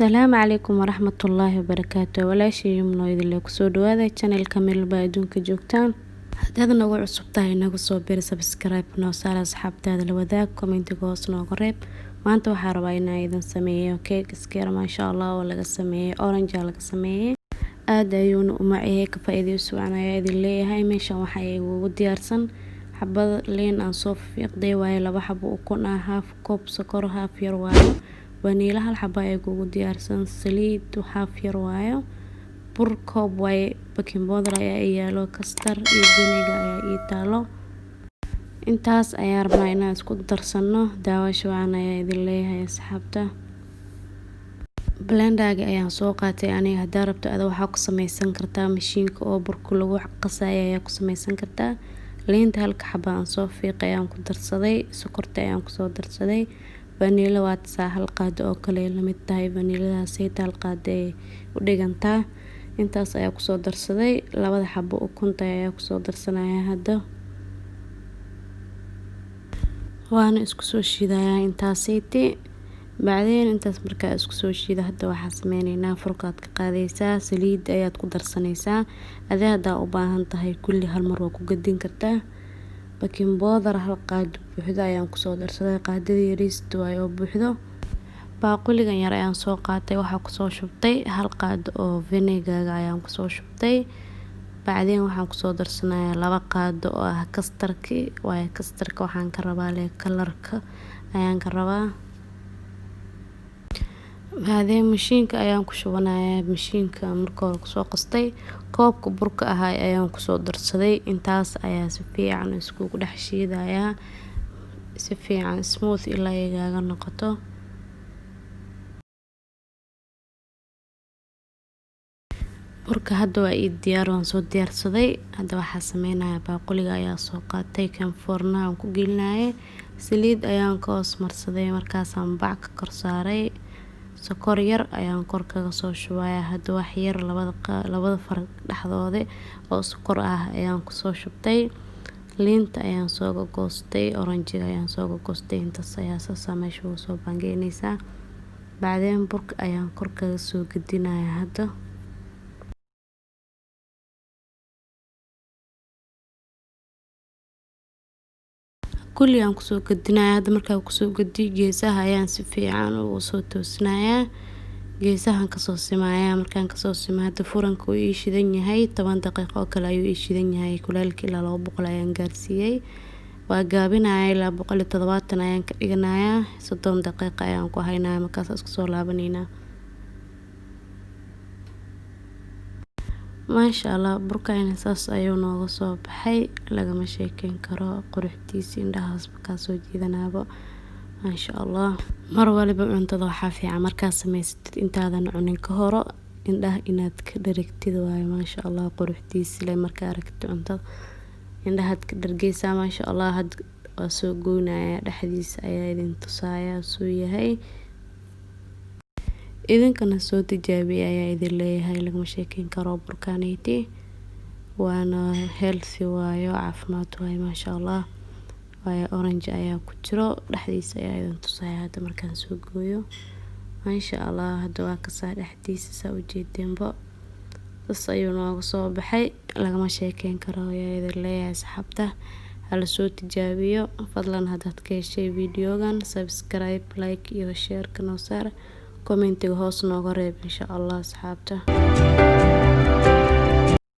Asalaamu calaykum waraxmatullaahi wabarakaatuh. Walaashii yumno idin ku soo dhawaada channelka Melba adduunka joogtaan. Haddaad nagu cusub tahay nagu soo bir subscribe noo saar asxaabtaada la wadaag commentiga hoos noogu reeb. Maanta waxaan rabaa inaan idin sameeyo cake skeer maasha Allah oo laga sameeyay orange laga sameeyay. Aad ayuuna u macaan ka faa'iideyso waana idin leeyahay meeshan waxa ay ugu diyaarsan xabad leen aan soo fiiqday waaye 2 xabo ukun ah half cup sokor half yar waaye vanilla hal xabo ay ugu diyaarsan saliid half yar waaye bur koob waaye baking powder ayaa yaalo kastar iyo vinegar ayaa ii taalo intaas ayaa rabnaa inaan isku darsano daawasho waana idin leeyahay asxaabta blender ayaan soo qaatay aniga hadaa rabto aad waxa ku sameeysan kartaa mashiinka oo burka lagu qasayo ayaa ku sameeysan kartaa leenta halka xabo aan soo fiiqay aan ku darsaday sokorta ayaan ku soo darsaday vanilla waa hal qaado oo kale la mid tahay vanillada sayta hal qaado u dhigantaa intaas ayaa ku soo darsaday 2 xabo ukunta ayaa ku soo darsanaya hadda waana isku soo shiidayaa intaas sayte بعدين intaas markaa isku soo shiida hadda waxa sameeynaa furkaad ka qaadaysaa saliid ayaad ku darsanaysaa adeeda u baahan tahay kulli hal mar waa ku gadin kartaa baking powder hal qaado buuxda ayaan ku soo darsaday qaadada yariisto oo buuxdo baaquligan yar ayaan soo qaatay waxa ku soo shubtay hal qaado oo vinegar ayaan ku soo shubtay بعدين waxaan ku soo darsanayaa 2 qaado oo ah kastarki waaye kastarka waxaan ka rabaa kalarka ayaan ka rabaa هذا ماشينka ayaan ku shubanayaa mashiinka marka hore ku soo qastay koobka burka ahaa ayaan ku soo darsaday intaas ayaa si fiican isku dhex shiidayaa si fiican smooth ilaa ay noqoto burka hadda waa ii diyaar waan soo diyaarsaday hadda waxa sameeynayaa baaquliga ayaa soo qaatay kan foorna aan ku gelinayay saliid ayaan ka hoos marsaday markaas aan bac ka kor saaray sokor yar ayaan kor kaga soo shubayaa hadda wax yar labada farq dhaxdooda oo sokor ah ayaan ku soo shubtay liinta ayaan soo goostay orange ayaan soo goostay intaas ayaa meesha u soo bangeynaysaa بعدين burka ayaan kor kaga soo gadinayaa hadda kulli aan ku soo gadinayaa hadda markaa ku soo gadiyo geesaha ayaan si fiican u soo toosnayaa geesahan ka soo simaaya markaan ka soo simaado furanka uu ii shidan yahay 10 daqiiqo oo kale ayuu ii shidan yahay kulaylka ilaa 200 ayaan gaarsiiyay waa gaabinayaa ilaa 170 ayaan ka dhiganayaa 30 daqiiqo ayaan ku haynayaa markaas isku soo laabanayna maasha Allah burkayna saas ayuu nooga soo baxay lagama sheekeyn karo quruxdiisa indhahaas ka soo jiidanaaba maasha Allah mar waliba cuntada waxa fiican markaa sameysatid intaadan cunin ka horo indhaha inaad ka dharagtid waayo maasha Allah quruxdiisa le markaa aragtid cuntada indhahaad ka dhargeysaa maasha Allah had waa soo goynaya dhaxdiisa ayaa idin tusaaya soo yahay idinkana soo tijaabiya ayaa idin leeyahay lagama sheekeyn karo burkaanayti waana healthy waayo caafimaad waayo maasha Allah waayo orange ayaa ku jiro dhaxdiisa ayaa idin tusaaya hadda markaan soo gooyo maasha Allah hadda waa ka saa dhaxdiisa saa u jeedeenba bas ayuu nooga soo baxay lagama sheekeyn karo ayaa idin leeyahay asxaabta hala soo tijaabiyo fadlan haddaad ka heshay videogan subscribe like iyo share kana saar commentiga hoos nooga reeb insha Allah asxaabta